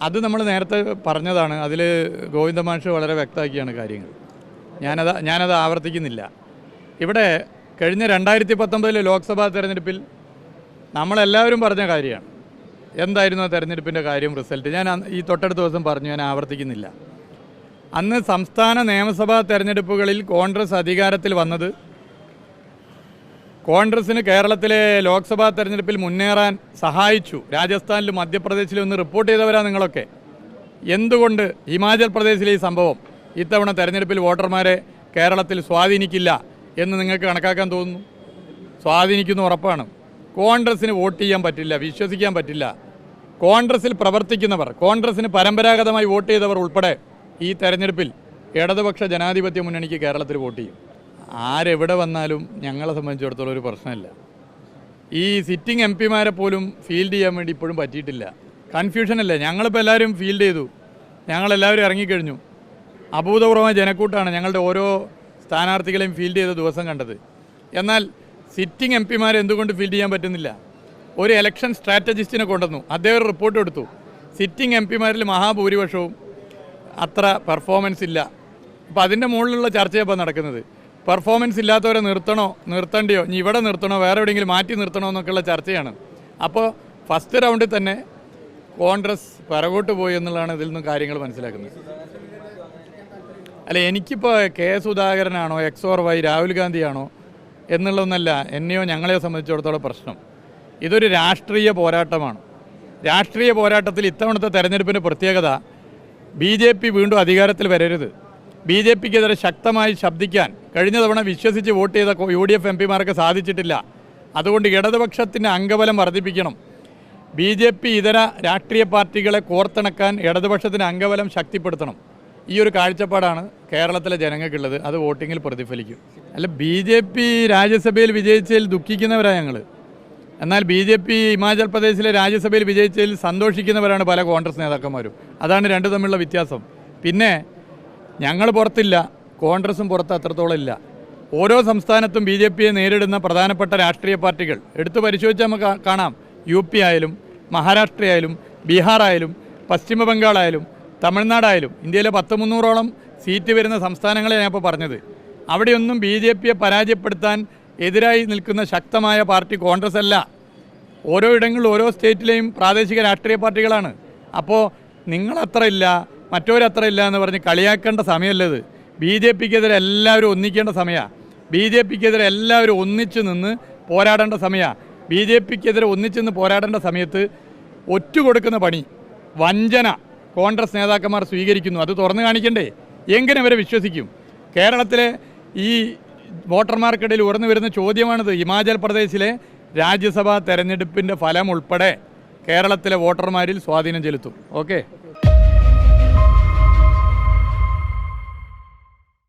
അത് നമ്മൾ നേരത്തെ പറഞ്ഞതാണ്. അതിൽ ഗോവിന്ദ മാഷ് വളരെ വ്യക്തമാക്കിയാണ് കാര്യങ്ങൾ. ഞാനത് ആവർത്തിക്കുന്നില്ല. ഇവിടെ കഴിഞ്ഞ 2019 ലോക്സഭാ തെരഞ്ഞെടുപ്പിൽ നമ്മളെല്ലാവരും പറഞ്ഞ കാര്യമാണ്. എന്തായിരുന്നു ആ തെരഞ്ഞെടുപ്പിൻ്റെ കാര്യം, റിസൾട്ട് ഞാൻ ഈ തൊട്ടടുത്ത ദിവസം പറഞ്ഞു, ഞാൻ ആവർത്തിക്കുന്നില്ല. അന്ന് സംസ്ഥാന നിയമസഭാ തെരഞ്ഞെടുപ്പുകളിൽ കോൺഗ്രസ് അധികാരത്തിൽ വന്നത് കോൺഗ്രസിന് കേരളത്തിലെ ലോക്സഭാ തെരഞ്ഞെടുപ്പിൽ മുന്നേറാൻ സഹായിച്ചു. രാജസ്ഥാനിലും മധ്യപ്രദേശിലും ഒന്ന് റിപ്പോർട്ട് ചെയ്തവരാണ് നിങ്ങളൊക്കെ. എന്തുകൊണ്ട് ഹിമാചൽ പ്രദേശിലെ ഈ സംഭവം ഇത്തവണ തെരഞ്ഞെടുപ്പിൽ വോട്ടർമാരെ കേരളത്തിൽ സ്വാധീനിക്കില്ല എന്ന് നിങ്ങൾക്ക് കണക്കാക്കാൻ തോന്നുന്നു? സ്വാധീനിക്കുന്ന ഉറപ്പാണ്. കോൺഗ്രസിന് വോട്ട് ചെയ്യാൻ പറ്റില്ല, വിശ്വസിക്കാൻ പറ്റില്ല. കോൺഗ്രസിൽ പ്രവർത്തിക്കുന്നവർ, കോൺഗ്രസിന് പരമ്പരാഗതമായി വോട്ട് ചെയ്തവർ ഉൾപ്പെടെ ഈ തെരഞ്ഞെടുപ്പിൽ ഇടതുപക്ഷ ജനാധിപത്യ മുന്നണിക്ക് കേരളത്തിൽ വോട്ട് ചെയ്യും. ആരെവിടെ വന്നാലും ഞങ്ങളെ സംബന്ധിച്ചിടത്തോളം ഒരു പ്രശ്നമില്ല. ഈ സിറ്റിംഗ് എം പിമാരെ പോലും ഫീൽഡ് ചെയ്യാൻ വേണ്ടി ഇപ്പോഴും പറ്റിയിട്ടില്ല. കൺഫ്യൂഷനല്ലേ? ഞങ്ങളിപ്പോൾ എല്ലാവരും ഫീൽഡ് ചെയ്തു, ഞങ്ങളെല്ലാവരും ഇറങ്ങിക്കഴിഞ്ഞു. അഭൂതപൂർവമായ ജനക്കൂട്ടാണ് ഞങ്ങളുടെ ഓരോ സ്ഥാനാർത്ഥികളെയും ഫീൽഡ് ചെയ്ത ദിവസം കണ്ടത്. എന്നാൽ സിറ്റിംഗ് എം പിമാരെ എന്തുകൊണ്ട് ഫീൽഡ് ചെയ്യാൻ പറ്റുന്നില്ല? ഒരു ഇലക്ഷൻ സ്ട്രാറ്റജിസ്റ്റിനെ കൊണ്ടുവന്നു, അദ്ദേഹം ഒരു റിപ്പോർട്ട് എടുത്തു. സിറ്റിംഗ് എം പിമാരിൽ മഹാഭൂരിപക്ഷവും അത്ര പെർഫോമൻസ് ഇല്ല. അപ്പോൾ അതിൻ്റെ മുകളിലുള്ള ചർച്ചയാണ് ഇപ്പോൾ നടക്കുന്നത്. പെർഫോമൻസ് ഇല്ലാത്തവരെ നിർത്തണോ നിർത്തണ്ടയോ, ഇനി ഇവിടെ നിർത്തണോ വേറെ എവിടെയെങ്കിലും മാറ്റി നിർത്തണോ എന്നൊക്കെയുള്ള ചർച്ചയാണ്. അപ്പോൾ ഫസ്റ്റ് റൗണ്ടിൽ തന്നെ കോൺഗ്രസ് പിറകോട്ട് പോയി എന്നുള്ളതാണ് ഇതിൽ നിന്നും കാര്യങ്ങൾ മനസ്സിലാക്കുന്നത്. അല്ല, എനിക്കിപ്പോൾ കെ സുധാകരനാണോ എക്സ് ഓർ വൈ രാഹുൽ ഗാന്ധിയാണോ എന്നുള്ളതൊന്നല്ല എന്നെയോ ഞങ്ങളെയോ സംബന്ധിച്ചിടത്തോളം പ്രശ്നം. ഇതൊരു രാഷ്ട്രീയ പോരാട്ടമാണ്. രാഷ്ട്രീയ പോരാട്ടത്തിൽ ഇത്തവണത്തെ തെരഞ്ഞെടുപ്പിൻ്റെ പ്രത്യേകത BJP വീണ്ടും അധികാരത്തിൽ വരരുത്. BJPക്കെതിരെ ശക്തമായി ശബ്ദിക്കാൻ കഴിഞ്ഞ തവണ വിശ്വസിച്ച് വോട്ട് ചെയ്ത UDF എം പിമാർക്ക് സാധിച്ചിട്ടില്ല. അതുകൊണ്ട് ഇടതുപക്ഷത്തിൻ്റെ അംഗബലം വർദ്ധിപ്പിക്കണം. BJP ഇതര രാഷ്ട്രീയ പാർട്ടികളെ കോർത്തിണക്കാൻ ഇടതുപക്ഷത്തിൻ്റെ അംഗബലം ശക്തിപ്പെടുത്തണം. ഈ ഒരു കാഴ്ചപ്പാടാണ് കേരളത്തിലെ ജനങ്ങൾക്കുള്ളത്. അത് വോട്ടിങ്ങിൽ പ്രതിഫലിക്കും. അല്ല, BJP രാജ്യസഭയിൽ വിജയിച്ചതിൽ ദുഃഖിക്കുന്നവരാണ് ഞങ്ങൾ. എന്നാൽ BJP ഹിമാചൽ പ്രദേശിലെ രാജ്യസഭയിൽ വിജയിച്ചതിൽ സന്തോഷിക്കുന്നവരാണ് പല കോൺഗ്രസ് നേതാക്കന്മാരും. അതാണ് രണ്ടു തമ്മിലുള്ള വ്യത്യാസം. പിന്നെ ഞങ്ങൾ പുറത്തില്ല, കോൺഗ്രസും പുറത്ത് അത്രത്തോളം ഇല്ല. ഓരോ സംസ്ഥാനത്തും BJPയെ നേരിടുന്ന പ്രധാനപ്പെട്ട രാഷ്ട്രീയ പാർട്ടികൾ എടുത്തു പരിശോധിച്ചാൽ നമുക്ക് കാണാം. UP ആയാലും മഹാരാഷ്ട്രയായാലും ബീഹാറായാലും പശ്ചിമ ബംഗാളായാലും തമിഴ്നാടായാലും ഇന്ത്യയിലെ 300ഓളം സീറ്റ് വരുന്ന സംസ്ഥാനങ്ങളെ ഞാൻ ഇപ്പോൾ പറഞ്ഞത്. അവിടെയൊന്നും BJPയെ പരാജയപ്പെടുത്താൻ എതിരായി നിൽക്കുന്ന ശക്തമായ പാർട്ടി കോൺഗ്രസ് അല്ല. ഓരോ ഇടങ്ങളിലും ഓരോ സ്റ്റേറ്റിലെയും പ്രാദേശിക രാഷ്ട്രീയ പാർട്ടികളാണ്. അപ്പോൾ നിങ്ങളത്ര ഇല്ല, മറ്റൊരത്ര ഇല്ല എന്ന് പറഞ്ഞ് കളിയാക്കേണ്ട സമയമല്ലത്. BJPക്കെതിരെ എല്ലാവരും ഒന്നിക്കേണ്ട സമയമാണ്. BJPക്കെതിരെ എല്ലാവരും ഒന്നിച്ചു നിന്ന് പോരാടേണ്ട സമയമാണ്. BJPക്കെതിരെ ഒന്നിച്ചു നിന്ന് പോരാടേണ്ട സമയത്ത് ഒറ്റുകൊടുക്കുന്ന പണി, വഞ്ചന കോൺഗ്രസ് നേതാക്കന്മാർ സ്വീകരിക്കുന്നു. അത് തുറന്നു കാണിക്കണ്ടേ? എങ്ങനെ അവരെ വിശ്വസിക്കും? കേരളത്തിലെ ഈ വോട്ടർമാർക്കിടയിൽ ഉയർന്നു വരുന്ന ചോദ്യമാണിത്. ഹിമാചൽ പ്രദേശിലെ രാജ്യസഭാ തെരഞ്ഞെടുപ്പിൻ്റെ ഫലം ഉൾപ്പെടെ കേരളത്തിലെ വോട്ടർമാരിൽ സ്വാധീനം ചെലുത്തും. ഓക്കെ.